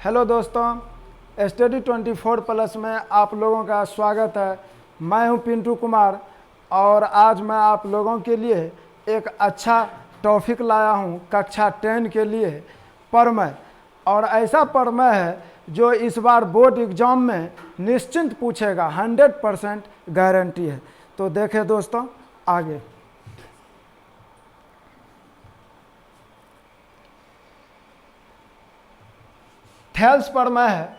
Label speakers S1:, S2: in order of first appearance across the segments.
S1: Hello दोस्तों, study 24+ में आप लोगों का स्वागत है। मैं हूं पिंटू कुमार और आज मैं आप लोगों के लिए एक अच्छा टॉपिक लाया हूं कक्षा 10 के लिए प्रमेय। और ऐसा प्रमेय है जो इस बार बोर्ड एग्जाम में निश्चिंत पूछेगा, 100% गारंटी है। तो देखें दोस्तों आगे। थेल्स प्रमेय है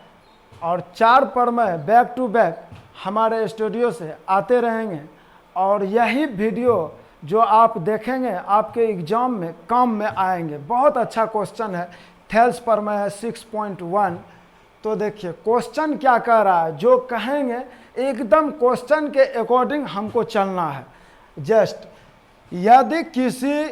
S1: और 4 प्रमेय बैक टू बैक हमारे स्टूडियो से आते रहेंगे और यही वीडियो जो आप देखेंगे आपके एग्जाम में काम में आएंगे। बहुत अच्छा क्वेश्चन है, थेल्स प्रमेय है 6.1। तो देखिए क्वेश्चन क्या कह रहा है, जो कहेंगे एकदम क्वेश्चन के अकॉर्डिंग हमको चलना है। जस्ट यदि किसी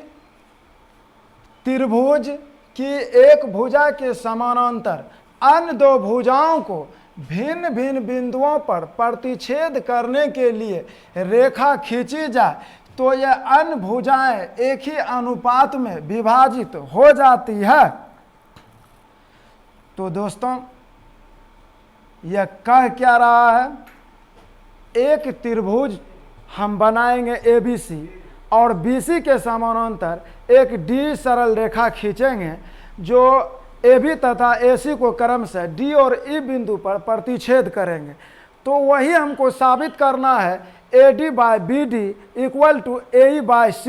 S1: त्रिभुज की एक भुजा के समानांतर अन्य दो भुजाओं को भिन्न भिन्न बिंदुओं पर प्रतिच्छेद करने के लिए रेखा खींची जाए तो यह अन्य भुजाएं एक ही अनुपात में विभाजित हो जाती है। तो दोस्तों यह कह क्या रहा है, एक त्रिभुज हम बनाएंगे ABC और BC के समानांतर एक D सरल रेखा खींचेंगे जो AB तथा AC को क्रमशः D और E बिंदु पर प्रतिच्छेद करेंगे। तो वही हमको साबित करना है AD by BD equal to AE by C।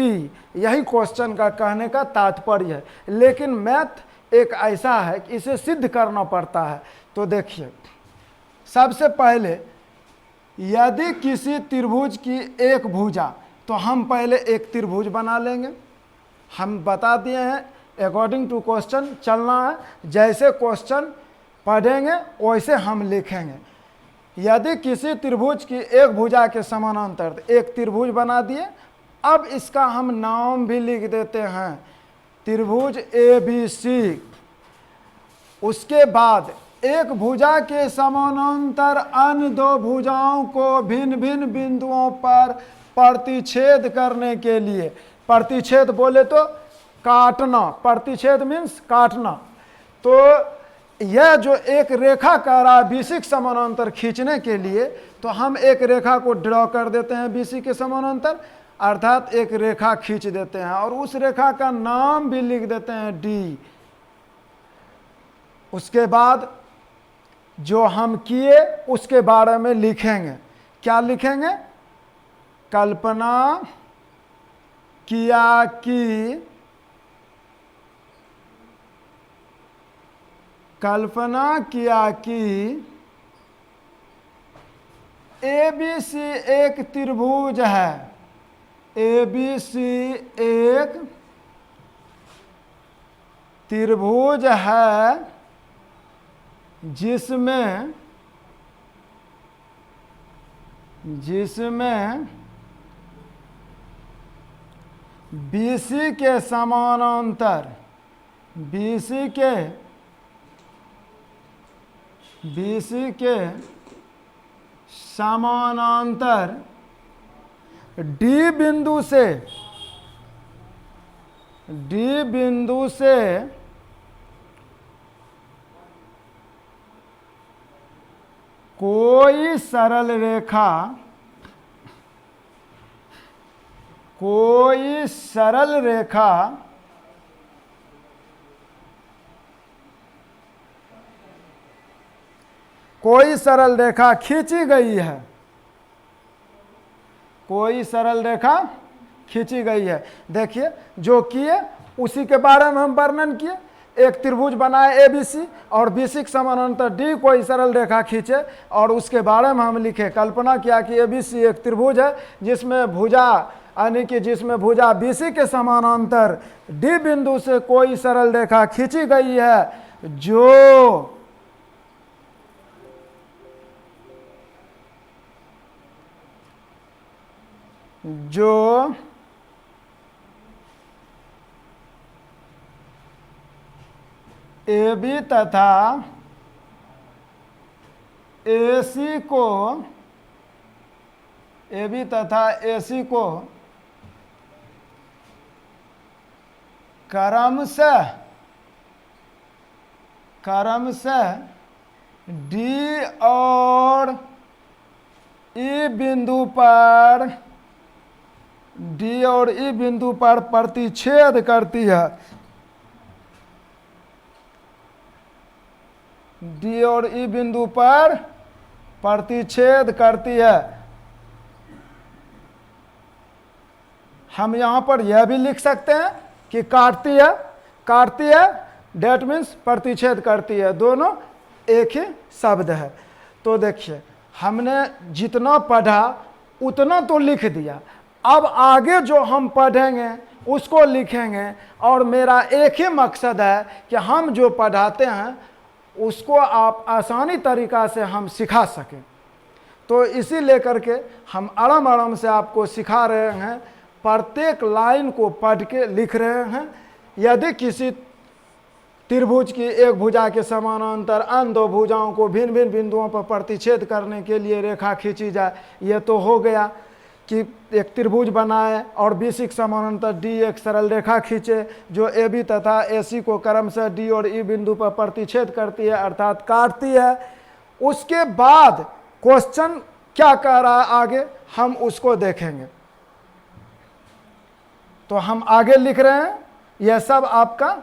S1: यही क्वेश्चन का कहने का तात्पर्य है, लेकिन मैथ एक ऐसा है कि इसे सिद्ध करना पड़ता है। तो देखिए सबसे पहले यदि किसी त्रिभुज की एक भुजा, तो हम पहले एक त्रिभुज बना लेंगे। हम बता दिए हैं अकॉर्डिंग टू क्वेश्चन चलना है, जैसे क्वेश्चन पढ़ेंगे वैसे हम लिखेंगे। यदि किसी त्रिभुज की एक भुजा के समानांतर एक त्रिभुज बना दिए, अब इसका हम नाम भी लिख देते हैं त्रिभुज ABC। उसके बाद एक भुजा के समानांतर अन्य दो भुजाओं को भिन्न भिन्न बिंदुओं पर प्रतिच्छेद करने के लिए, प्रतिच्छेद बोले तो काटना, प्रतिच्छेद मीन्स काटना। तो यह जो एक रेखा कह रहा है BC के समानांतर खींचने के लिए, तो हम एक रेखा को ड्रॉ कर देते हैं BC के समानांतर, अर्थात एक रेखा खींच देते हैं और उस रेखा का नाम भी लिख देते हैं D। उसके बाद जो हम किए उसके बारे में लिखेंगे। क्या लिखेंगे? कल्पना किया कि ABC एक त्रिभुज है। ABC एक त्रिभुज है जिसमें BC के समानांतर D बिंदु से कोई सरल रेखा खींची गई है। कोई सरल रेखा खींची गई है। देखिए जो किए उसी के बारे में हम वर्णन किए। एक त्रिभुज बनाए ABC और BC के समानांतर D कोई सरल रेखा खींचे और उसके बारे में हम लिखे, कल्पना किया कि ABC एक त्रिभुज है जिसमें भुजा यानी कि जिसमें भुजा BC के समानांतर D बिंदु से कोई सरल रेखा खींची गई है जो AB तथा AC को क्रमशः डी और ई बिंदु पर डी और ई बिंदु पर प्रतिच्छेद करती है। डी और ई बिंदु पर प्रतिच्छेद करती है। हम यहां पर यह भी लिख सकते हैं कि काटती है डेट मीन्स प्रतिच्छेद करती है, दोनों एक ही शब्द है। तो देखिए हमने जितना पढ़ा उतना तो लिख दिया, अब आगे जो हम पढ़ेंगे उसको लिखेंगे, और मेरा एक ही मकसद है कि हम जो पढ़ाते हैं उसको आप आसानी तरीक़ा से हम सिखा सकें। तो इसी लेकर के हम आराम से आपको सिखा रहे हैं, प्रत्येक लाइन को पढ़ के लिख रहे हैं। यदि किसी त्रिभुज की एक भुजा के समानांतर अन्य दो भुजाओं को भिन्न भिन्न बिंदुओं पर प्रतिच्छेद करने के लिए रेखा खींची जाए, यह तो हो गया कि एक त्रिभुज बनाए और BC के समानांतर D एक सरल रेखा खींचे जो AB तथा AC को क्रमशः D और E बिंदु पर प्रतिच्छेद करती है अर्थात काटती है। उसके बाद क्वेश्चन क्या कह रहा है आगे हम उसको देखेंगे। तो हम आगे लिख रहे हैं, यह सब आपका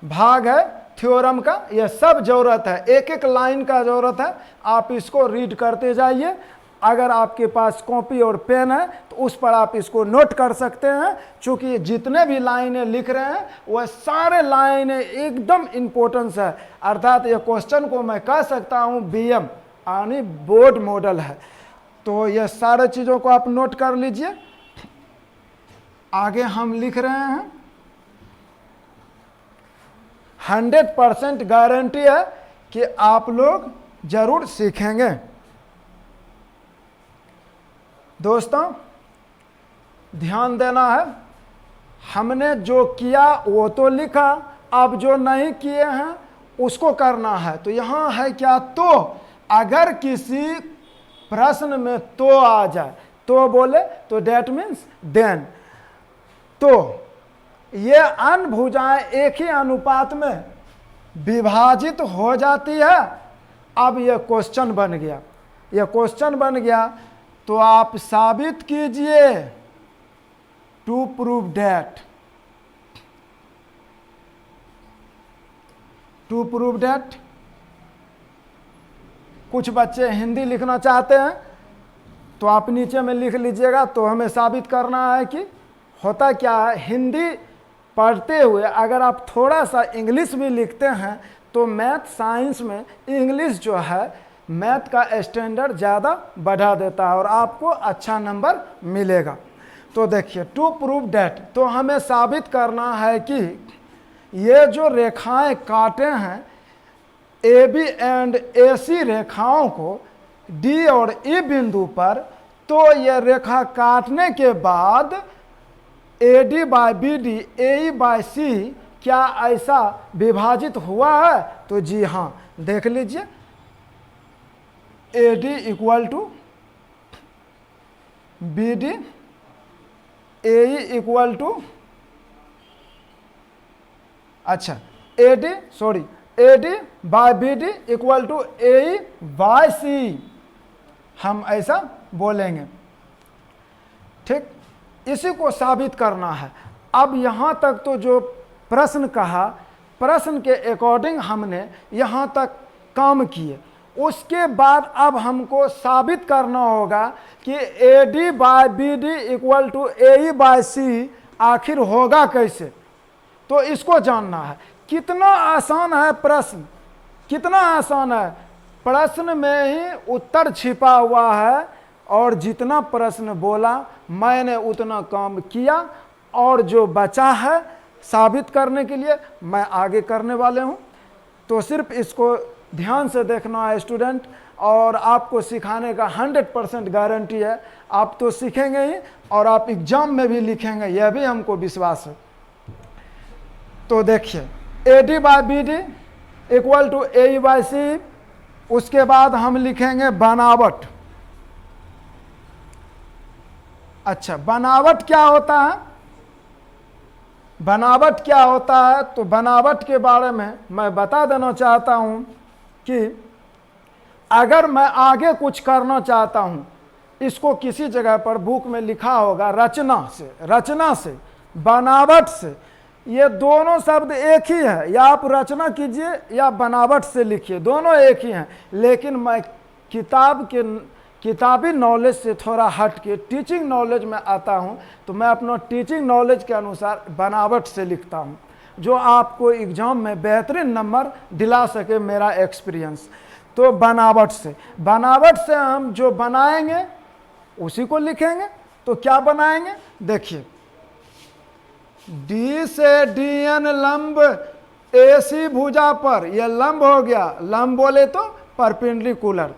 S1: भाग है थ्योरम का, यह सब जरूरत है, एक एक लाइन का जरूरत है। आप इसको रीड करते जाइए। अगर आपके पास कॉपी और पेन है तो उस पर आप इसको नोट कर सकते हैं, क्योंकि जितने भी लाइनें लिख रहे हैं वह सारे लाइनें एकदम इम्पोर्टेंस है। अर्थात यह क्वेश्चन को मैं कह सकता हूँ BM यानी बोर्ड मॉडल है। तो यह सारे चीज़ों को आप नोट कर लीजिए। आगे हम लिख रहे हैं 100% गारंटी है कि आप लोग जरूर सीखेंगे। दोस्तों ध्यान देना है, हमने जो किया वो तो लिखा, अब जो नहीं किए हैं उसको करना है। तो यहाँ है क्या, तो अगर किसी प्रश्न में तो आ जाए, तो बोले तो डेट मीन्स देन। तो ये अन्य भुजाएं एक ही अनुपात में विभाजित हो जाती है। अब यह क्वेश्चन बन गया, यह क्वेश्चन बन गया। तो आप साबित कीजिए to prove that, to prove that. कुछ बच्चे हिंदी लिखना चाहते हैं तो आप नीचे में लिख लीजिएगा। तो हमें साबित करना है कि होता क्या है, हिंदी पढ़ते हुए अगर आप थोड़ा सा इंग्लिश भी लिखते हैं तो मैथ साइंस में इंग्लिश जो है मैथ का स्टैंडर्ड ज़्यादा बढ़ा देता है और आपको अच्छा नंबर मिलेगा। तो देखिए टू प्रूव डेट, तो हमें साबित करना है कि ये जो रेखाएं काटे हैं AB एंड AC रेखाओं को D और E बिंदु पर, तो ये रेखा काटने के बाद AD by BD AE by C क्या ऐसा विभाजित हुआ है? तो जी हाँ, देख लीजिए AD equal to BD AE equal to, अच्छा AD by BD equal to AE by C, हम ऐसा बोलेंगे। ठीक, इसी को साबित करना है। अब यहाँ तक तो जो प्रश्न कहा, प्रश्न के अकॉर्डिंग हमने यहाँ तक काम किए। उसके बाद अब हमको साबित करना होगा कि AD by BD equal to AE by C आखिर होगा कैसे। तो इसको जानना है। कितना आसान है प्रश्न, कितना आसान है। प्रश्न में ही उत्तर छिपा हुआ है, और जितना प्रश्न बोला मैंने उतना काम किया, और जो बचा है साबित करने के लिए मैं आगे करने वाले हूँ। तो सिर्फ इसको ध्यान से देखना है स्टूडेंट, और आपको सिखाने का 100% गारंटी है। आप तो सीखेंगे ही और आप एग्जाम में भी लिखेंगे, यह भी हमको विश्वास है। तो देखिए AD by BD equal to AE by C, उसके बाद हम लिखेंगे बनावट। अच्छा, बनावट क्या होता है? बनावट क्या होता है, तो बनावट के बारे में मैं बता देना चाहता हूं कि अगर मैं आगे कुछ करना चाहता हूं, इसको किसी जगह पर बुक में लिखा होगा रचना से, बनावट से, ये दोनों शब्द एक ही है, या आप रचना कीजिए या बनावट से लिखिए, दोनों एक ही हैं। लेकिन मैं किताबी नॉलेज से थोड़ा हट के टीचिंग नॉलेज में आता हूं, तो मैं अपना टीचिंग नॉलेज के अनुसार बनावट से लिखता हूं, जो आपको एग्जाम में बेहतरीन नंबर दिला सके, मेरा एक्सपीरियंस। तो बनावट से हम जो बनाएंगे उसी को लिखेंगे। तो क्या बनाएंगे, देखिए, डी से डी एन लंब एसी भुजा पर, यह लंब हो गया, लंब बोले तो परपेंडिकुलर।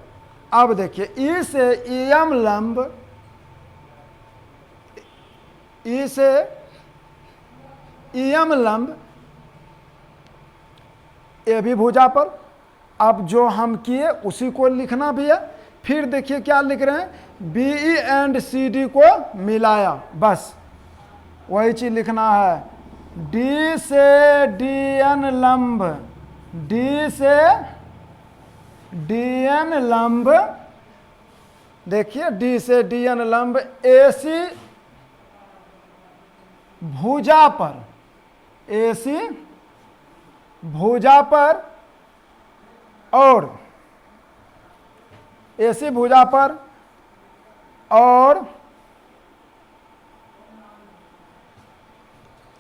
S1: अब देखिए, ई से ईएम लंब, ई से ईएम लंब ए भी भुजा पर। अब जो हम किए उसी को लिखना भी है। फिर देखिए क्या लिख रहे हैं, बीई एंड सीडी को मिलाया, बस वही चीज लिखना है। डी से डीएन लंब, डी से डीएन लंब, देखिए डी से डीएन लंब एसी भुजा पर, एसी भुजा पर, और एसी भुजा पर, और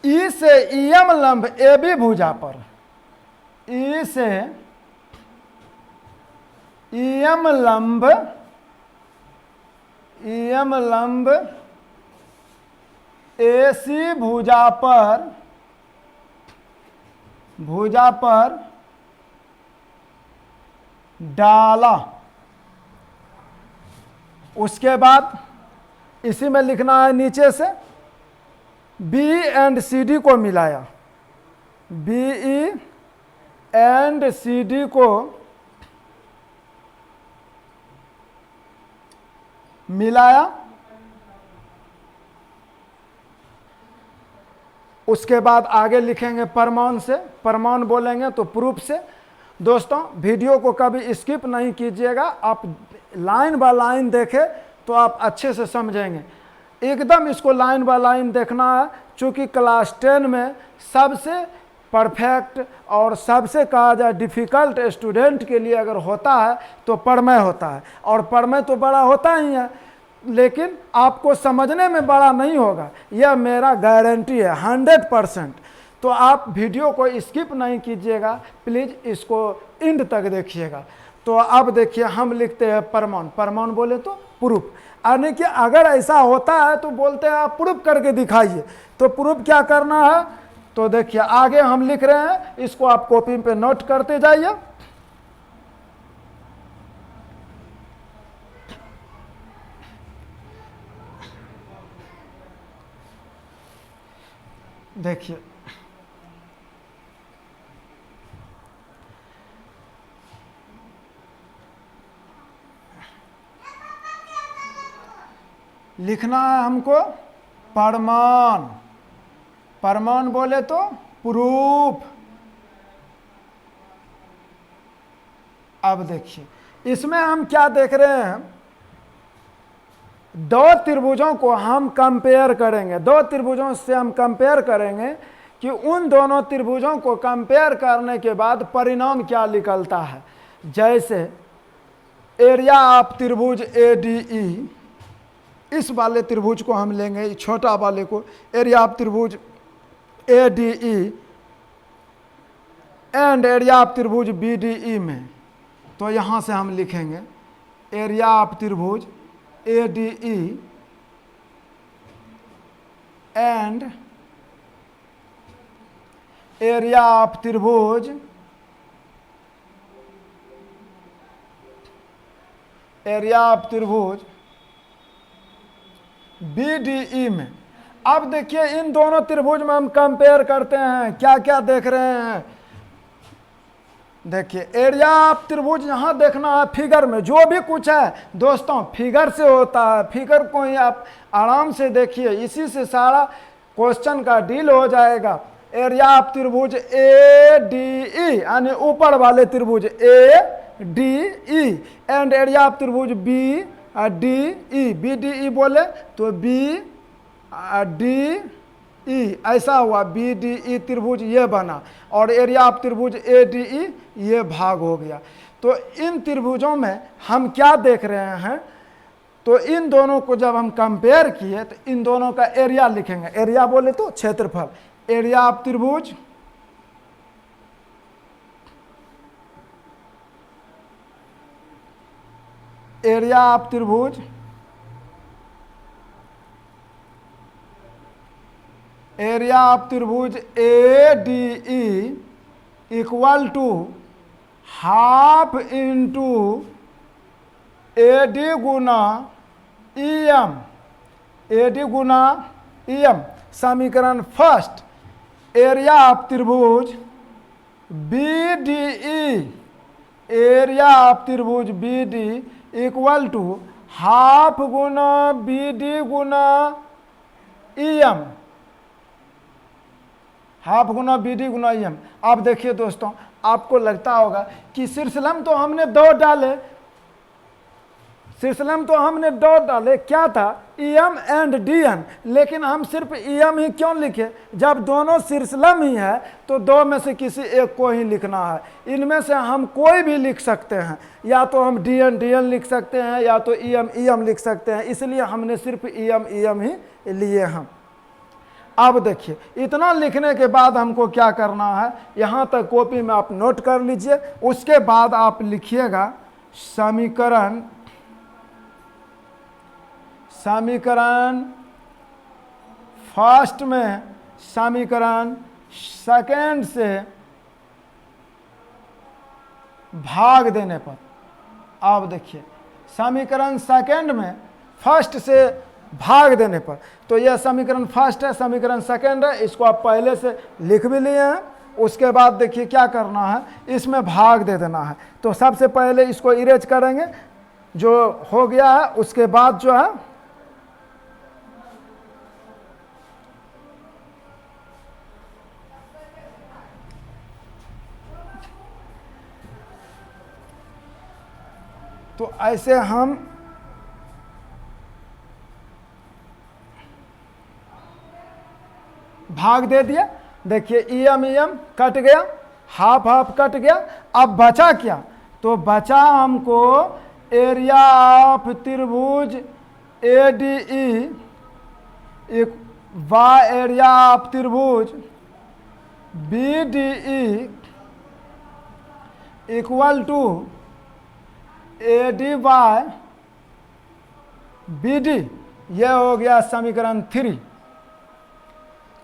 S1: ई से ईएम लंब ए बी भुजा पर, ई से ईएम लंब, ईएम लंब एसी भुजा पर, भुजा पर डाला। उसके बाद इसी में लिखना है, नीचे से बी एंड सी डी को मिलाया, बीई एंड सी डी को मिलाया। उसके बाद आगे लिखेंगे परमाणु से, परमाणु बोलेंगे तो प्रूफ से। दोस्तों, वीडियो को कभी स्किप नहीं कीजिएगा, आप लाइन बाय लाइन देखें तो आप अच्छे से समझेंगे। एकदम इसको लाइन बाय लाइन देखना है, चूँकि क्लास 10 में सबसे परफेक्ट और सबसे कहा जाए डिफ़िकल्ट स्टूडेंट के लिए अगर होता है तो प्रमेय होता है। और प्रमेय तो बड़ा होता ही है, लेकिन आपको समझने में बड़ा नहीं होगा, यह मेरा गारंटी है 100%। तो आप वीडियो को स्किप नहीं कीजिएगा, प्लीज़ इसको एंड तक देखिएगा। तो अब देखिए, हम लिखते हैं परमाणु, परमाणु बोले तो प्रूफ, यानी कि अगर ऐसा होता है तो बोलते हैं आप प्रूफ करके दिखाइए। तो प्रूफ क्या करना है, तो देखिए आगे हम लिख रहे हैं, इसको आप कॉपी पे नोट करते जाइए। देखिए, लिखना है हमको परमाणु, परमाणु बोले तो प्रूफ। अब देखिए, इसमें हम क्या देख रहे हैं, दो त्रिभुजों को हम कंपेयर करेंगे, दो त्रिभुजों से हम कंपेयर करेंगे कि उन दोनों त्रिभुजों को कंपेयर करने के बाद परिणाम क्या निकलता है। जैसे एरिया ऑफ त्रिभुज ADE, इस वाले त्रिभुज को हम लेंगे, छोटा वाले को, एरिया ऑफ त्रिभुज ADE एंड एरिया ऑफ त्रिभुज BDE में। तो यहाँ से हम लिखेंगे एरिया ऑफ त्रिभुज ADE एंड एरिया ऑफ त्रिभुज BDE में। अब देखिए, इन दोनों त्रिभुज में हम कंपेयर करते हैं, क्या क्या देख रहे हैं। देखिए, एरिया ऑफ त्रिभुज यहाँ देखना है, फिगर में जो भी कुछ है दोस्तों फिगर से होता है। फिगर को ही आप आराम से देखिए, इसी से सारा क्वेश्चन का डील हो जाएगा। एरिया ऑफ त्रिभुज ए डी ई यानी ऊपर वाले त्रिभुज A D E and area of त्रिभुज B D E, B D E बोले तो बी डी ई ऐसा हुआ, बी डी ई त्रिभुज ये बना और एरिया ऑफ त्रिभुज ए डी ई ये भाग हो गया। तो इन त्रिभुजों में हम क्या देख रहे हैं, तो इन दोनों को जब हम कंपेयर किए तो इन दोनों का एरिया लिखेंगे। एरिया बोले तो क्षेत्रफल, एरिया ऑफ त्रिभुज एरिया ऑफ त्रिभुज एरिया ऑफ त्रिभुज A D E equal to half into A D गुना ई एम, ए डी गुना ई एम। समीकरण फर्स्ट, एरिया ऑफ त्रिभुज B D E, area of त्रिभुज B D equal to half गुना B D गुना E M, half गुना B D गुना E M. आप देखिए दोस्तों, आपको लगता होगा कि शीर्षलम तो हमने दो डाले, शीर्षलम तो हमने दो डाले, क्या था E M and D N, लेकिन हम सिर्फ ई एम ही क्यों लिखे? जब दोनों शीर्षलम ही है तो दो में से किसी एक को ही लिखना है। इनमें से हम कोई भी लिख सकते हैं, या तो हम डी एन लिख सकते हैं या तो ई एम लिख सकते हैं, इसलिए हमने सिर्फ ई एम ही लिए हैं। अब देखिए, इतना लिखने के बाद हमको क्या करना है, यहाँ तक कॉपी में आप नोट कर लीजिए। उसके बाद आप लिखिएगा समीकरण फर्स्ट में समीकरण सेकेंड से भाग देने पर, अब देखिए समीकरण सेकेंड में फर्स्ट से भाग देने पर, तो यह समीकरण फर्स्ट है, समीकरण सेकेंड है, इसको आप पहले से लिख भी लिए हैं। उसके बाद देखिए क्या करना है, इसमें भाग दे देना है। तो सबसे पहले इसको इरेज करेंगे, जो हो गया है उसके बाद जो है तो ऐसे हम भाग दे दिया। देखिए ई एम कट गया, हाफ हाफ कट गया। अब बचा क्या, तो बचा हमको एरिया ऑफ त्रिभुज ए डी ई व एरिया ऑफ त्रिभुज B D E equal to A D by B D, यह हो गया समीकरण 3।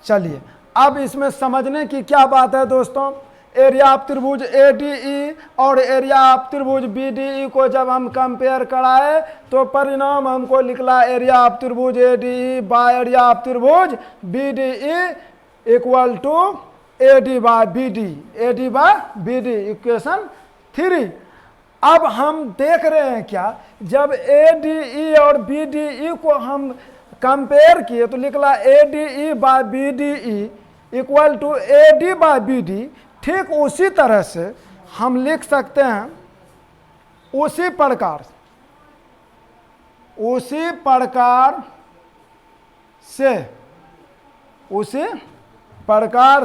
S1: चलिए अब इसमें समझने की क्या बात है दोस्तों, एरिया ऑफ त्रिभुज ए डी ई और एरिया ऑफ त्रिभुज बी डी ई को जब हम कंपेयर कराए तो परिणाम हमको निकला एरिया ऑफ त्रिभुज A D E by area of त्रिभुज B D E equal to A D by B D, A D by B D, equation 3। अब हम देख रहे हैं क्या, जब ए डी ई और बी डी ई को हम कंपेयर किए तो निकला A D E by B D E equal to A D by B D. ठीक उसी तरह से हम लिख सकते हैं, उसी प्रकार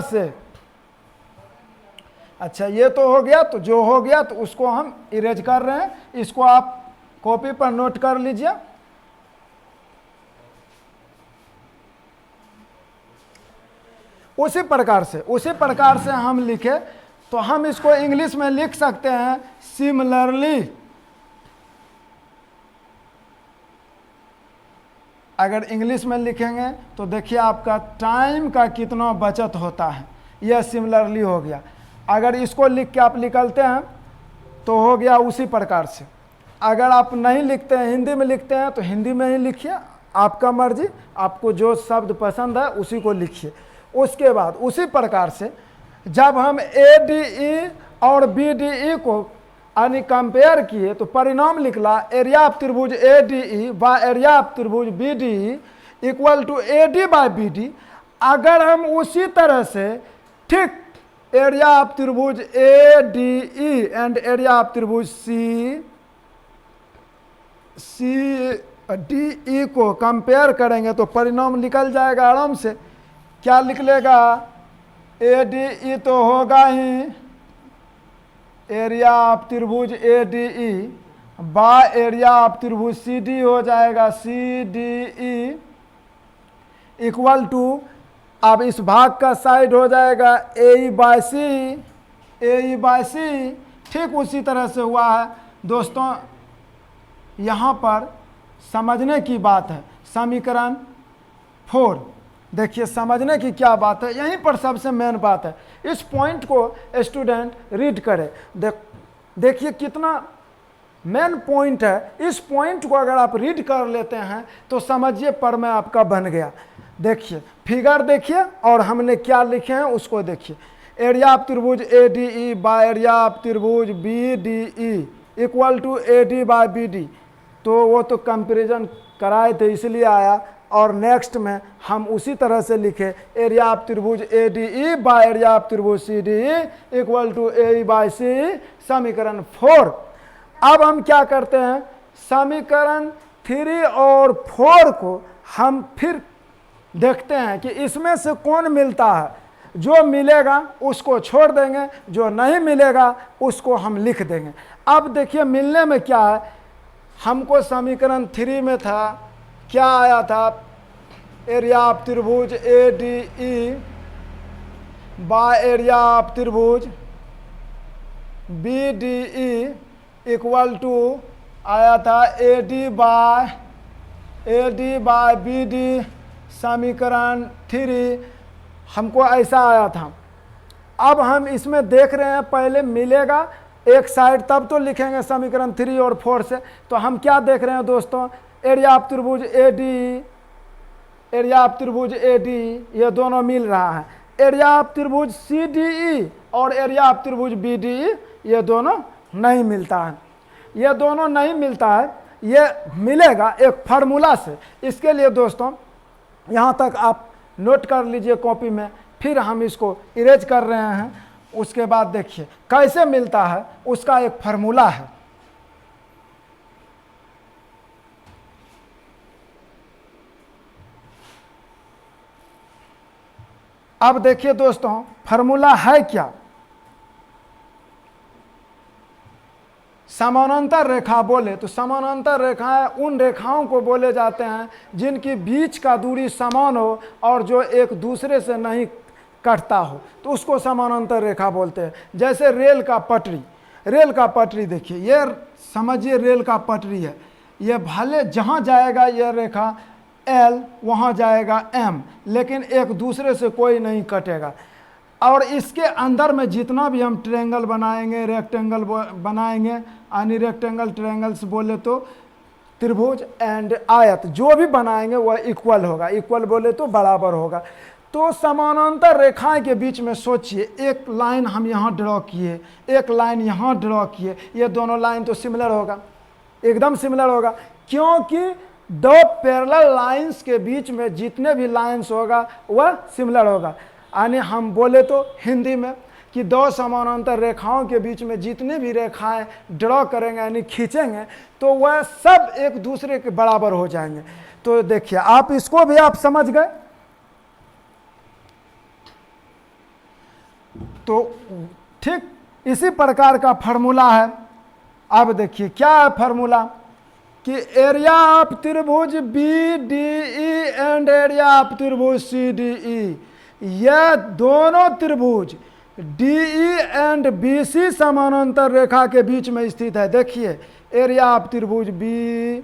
S1: से अच्छा ये तो हो गया, तो जो हो गया तो उसको हम इरेज कर रहे हैं। इसको आप कॉपी पर नोट कर लीजिए। उसी प्रकार से हम लिखे तो हम इसको इंग्लिश में लिख सकते हैं सिमिलरली। अगर इंग्लिश में लिखेंगे तो देखिए आपका टाइम का कितना बचत होता है, यह सिमिलरली हो गया। अगर इसको लिख के आप निकलते हैं तो हो गया उसी प्रकार से। अगर आप नहीं लिखते हैं, हिंदी में लिखते हैं तो हिंदी में ही लिखिए, आपका मर्जी, आपको जो शब्द पसंद है उसी को लिखिए। उसके बाद उसी प्रकार से जब हम ए डी ई और बी डी ई को यानी कंपेयर किए तो परिणाम निकला एरिया ऑफ त्रिभुज A D E by area of त्रिभुज B D E equal to A D by B D. अगर हम उसी तरह से ठीक एरिया ऑफ त्रिभुज A D E and area of त्रिभुज सी डी ई को कंपेयर करेंगे तो परिणाम निकल जाएगा आराम से। क्या लिख लेगा? ए डी ई तो होगा ही एरिया ऑफ त्रिभुज A D E by area of त्रिभुज सी डी हो जाएगा C D E equal to, अब इस भाग का साइड हो जाएगा ए बाय सी। ठीक उसी तरह से हुआ है दोस्तों। यहाँ पर समझने की बात है समीकरण 4। देखिए समझने की क्या बात है, यहीं पर सबसे मेन बात है। इस पॉइंट को स्टूडेंट रीड करे। देखिए कितना मेन पॉइंट है। इस पॉइंट को अगर आप रीड कर लेते हैं तो समझिए प्रमेय आपका बन गया। देखिए फिगर देखिए और हमने क्या लिखे हैं उसको देखिए। एरिया ऑफ त्रिभुज A D E by area of त्रिभुज B D E equal to A D by B D. तो वो तो कंपेरिजन कराए थे इसलिए आया। और नेक्स्ट में हम उसी तरह से लिखे एरिया ऑफ त्रिभुज A D E by area of त्रिभुज C D E equal to A by C, समीकरण 4। अब हम क्या करते हैं, समीकरण 3 और 4 को हम फिर देखते हैं कि इसमें से कौन मिलता है। जो मिलेगा उसको छोड़ देंगे, जो नहीं मिलेगा उसको हम लिख देंगे। अब देखिए मिलने में क्या है, हमको समीकरण 3 में था क्या आया था, एरिया ऑफ त्रिभुज A D E by area of त्रिभुज B D E equal to आया था A D by B D, समीकरण 3 हमको ऐसा आया था। अब हम इसमें देख रहे हैं पहले मिलेगा एक साइड तब तो लिखेंगे समीकरण 3 और 4 से। तो हम क्या देख रहे हैं दोस्तों, एरिया ऑफ त्रिभुज ए डी, एरिया ऑफ त्रिभुज ए डी ये दोनों मिल रहा है। एरिया ऑफ त्रिभुज सी डी ई और एरिया ऑफ त्रिभुज बी डी ई ये दोनों नहीं मिलता है। ये दोनों नहीं मिलता है, ये मिलेगा एक फार्मूला से। इसके लिए दोस्तों यहाँ तक आप नोट कर लीजिए कॉपी में, फिर हम इसको इरेज कर रहे हैं। उसके बाद देखिए कैसे मिलता है, उसका एक फार्मूला है। अब देखिए दोस्तों फार्मूला है क्या, समानांतर रेखा बोले तो समानांतर रेखाएं उन रेखाओं को बोले जाते हैं जिनकी बीच का दूरी समान हो और जो एक दूसरे से नहीं कटता हो, तो उसको समानांतर रेखा बोलते हैं। जैसे रेल का पटरी देखिए, ये समझिए रेल का पटरी है। ये भले जहाँ जाएगा यह रेखा एल वहाँ जाएगा एम, लेकिन एक दूसरे से कोई नहीं कटेगा। और इसके अंदर में जितना भी हम ट्रायंगल बनाएंगे, रेक्टेंगल बनाएंगे, यानी रेक्टेंगल ट्रायंगल्स बोले तो त्रिभुज एंड आयत जो भी बनाएंगे वह इक्वल होगा। इक्वल बोले तो बराबर होगा। तो समानांतर रेखाएं के बीच में सोचिए, एक लाइन हम यहाँ ड्रॉ किए, एक लाइन यहाँ ड्रॉ किए, ये दोनों लाइन तो सिमिलर होगा, एकदम सिमिलर होगा। क्योंकि दो पैरेलल लाइंस के बीच में जितने भी लाइंस होगा वह सिमिलर होगा। यानी हम बोले तो हिंदी में कि दो समानांतर रेखाओं के बीच में जितने भी रेखाएं ड्रॉ करेंगे यानी खींचेंगे तो वह सब एक दूसरे के बराबर हो जाएंगे। तो देखिए आप इसको भी आप समझ गए। तो ठीक इसी प्रकार का फार्मूला है। अब देखिए क्या है फार्मूला कि एरिया ऑफ त्रिभुज B D E and area of त्रिभुज सी डी ई, यह दोनों त्रिभुज D E and B C समानांतर रेखा के बीच में स्थित है। देखिए एरिया ऑफ त्रिभुज B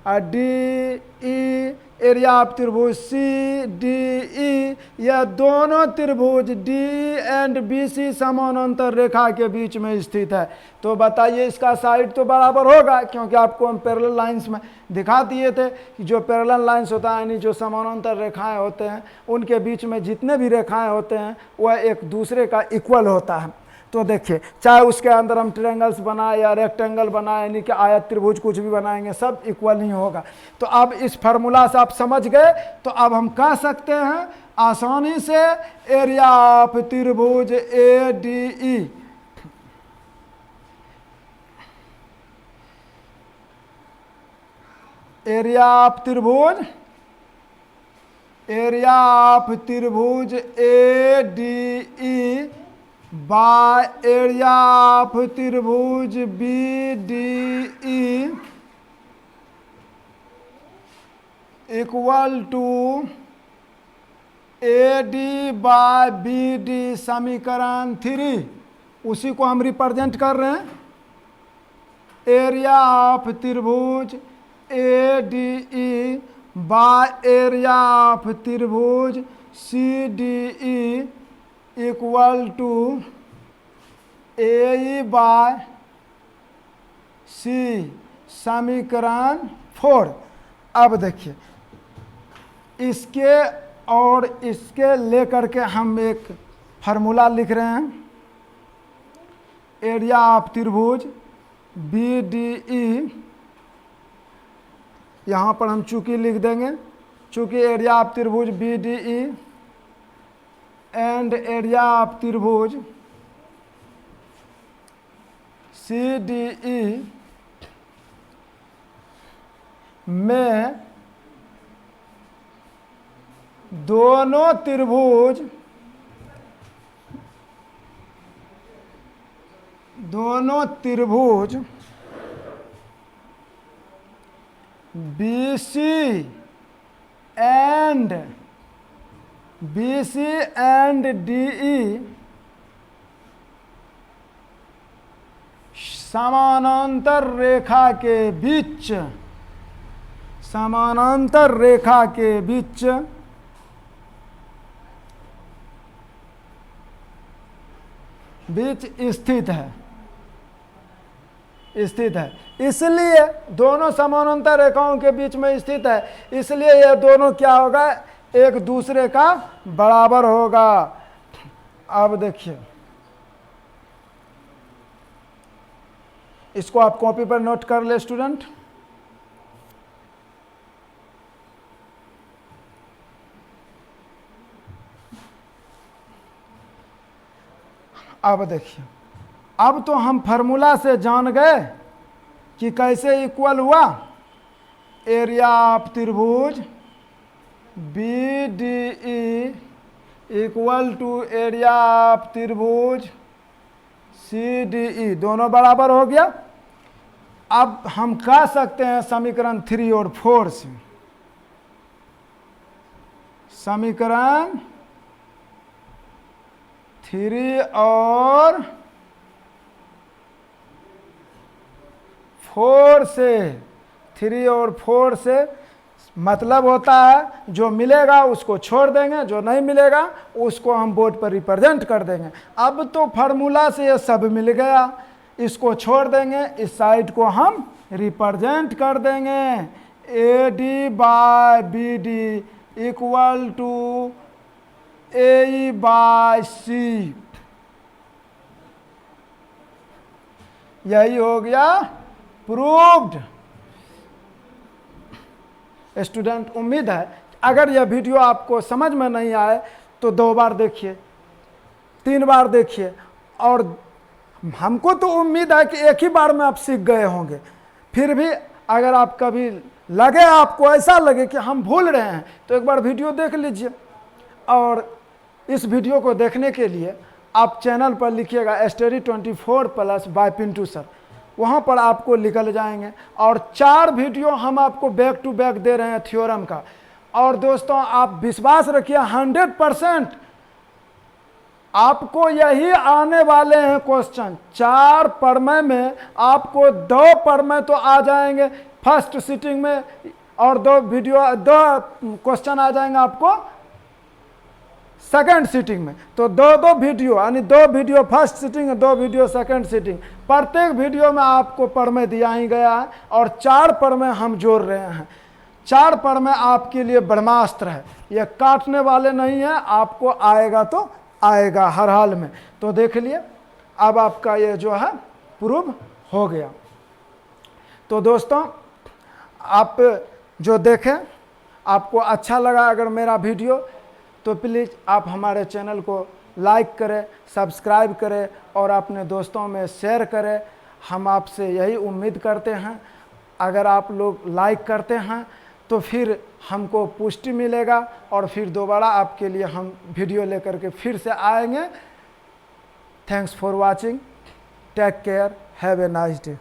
S1: D E, area of त्रिभुज सी डी ई, यह दोनों त्रिभुज डी एंड बी सी समानांतर रेखा के बीच में स्थित है। तो बताइए इसका साइड तो बराबर होगा, क्योंकि आपको हम पैरेलल लाइंस में दिखा दिए थे कि जो पैरेलल लाइंस होता है यानी जो समानांतर रेखाएं होते हैं उनके बीच में जितने भी रेखाएं होते हैं वह एक दूसरे का इक्वल होता है। तो देखिए चाहे उसके अंदर हम ट्रायंगल्स बनाए या रेक्टेंगल बनाए यानी कि आयत त्रिभुज कुछ भी बनाएंगे सब इक्वल ही होगा। तो अब इस फार्मूला से आप समझ गए, तो अब हम कह सकते हैं आसानी से एरिया ऑफ त्रिभुज ADE एरिया ऑफ त्रिभुज ADE बाय एरिया ऑफ त्रिभुज BDE equal to AD by BD समीकरण 3। उसी को हम रिप्रेजेंट कर रहे हैं। एरिया ऑफ त्रिभुज ADE बाय एरिया ऑफ त्रिभुज CDE equal to AE by C समीकरण 4। अब देखिए, इसके और इसके लेकर के हम एक फार्मूला लिख रहे हैं। एरिया ऑफ त्रिभुज BDE, यहाँ पर हम चूंकि लिख देंगे, चूंकि एरिया ऑफ त्रिभुज BDE एंड एरिया ऑफ त्रिभुज CDE में दोनों त्रिभुज BC एंड DE समानांतर रेखा के बीच स्थित है। इसलिए दोनों समानांतर रेखाओं के बीच में स्थित है, इसलिए ये दोनों क्या होगा, एक दूसरे का बराबर होगा। अब देखिए, इसको आप कॉपी पर नोट कर ले स्टूडेंट। अब देखिए, अब तो हम फार्मूला से जान गए कि कैसे इक्वल हुआ। एरिया ऑफ त्रिभुज BDE equal to area of त्रिभुज CDE, दोनों बराबर हो गया। अब हम कह सकते हैं समीकरण 3 और 4 से, समीकरण 3 और 4 से मतलब होता है जो मिलेगा उसको छोड़ देंगे, जो नहीं मिलेगा उसको हम बोर्ड पर रिप्रेजेंट कर देंगे। अब तो फार्मूला से ये सब मिल गया, इसको छोड़ देंगे, इस साइड को हम रिप्रेजेंट कर देंगे। AD by BD equal to AE by C। यही हो गया प्रूव्ड। स्टूडेंट, उम्मीद है अगर यह वीडियो आपको समझ में नहीं आए तो 2 बार देखिए, 3 बार देखिए, और हमको तो उम्मीद है कि एक ही बार में आप सीख गए होंगे। फिर भी अगर आप कभी लगे, आपको ऐसा लगे कि हम भूल रहे हैं, तो एक बार वीडियो देख लीजिए। और इस वीडियो को देखने के लिए आप चैनल पर लिखिएगा Study24+ बाय पिंटू सर, वहाँ पर आपको निकल जाएंगे। और 4 वीडियो हम आपको बैक टू बैक दे रहे हैं थ्योरम का। और दोस्तों, आप विश्वास रखिए 100% आपको यही आने वाले हैं क्वेश्चन। 4 प्रमेय में आपको 2 प्रमेय तो आ जाएंगे फर्स्ट सीटिंग में, और 2 क्वेश्चन आ जाएंगे आपको सेकंड सीटिंग में। तो 2 वीडियो, यानी 2 video first sitting, 2 video second sitting. प्रत्येक वीडियो में आपको प्रमेय दिया ही गया है, और 4 प्रमेय हम जोड़ रहे हैं। 4 प्रमेय आपके लिए ब्रह्मास्त्र है, ये काटने वाले नहीं है, आपको आएगा तो आएगा हर हाल में। तो देख लिए, अब आपका ये जो है प्रूव हो गया। तो दोस्तों, आप जो देखें, आपको अच्छा लगा अगर मेरा वीडियो, तो प्लीज़ आप हमारे चैनल को लाइक करें, सब्सक्राइब करें और अपने दोस्तों में शेयर करें। हम आपसे यही उम्मीद करते हैं, अगर आप लोग लाइक करते हैं तो फिर हमको पुष्टि मिलेगा और फिर दोबारा आपके लिए हम वीडियो लेकर के फिर से आएंगे। Thanks for watching, take care, have a nice day.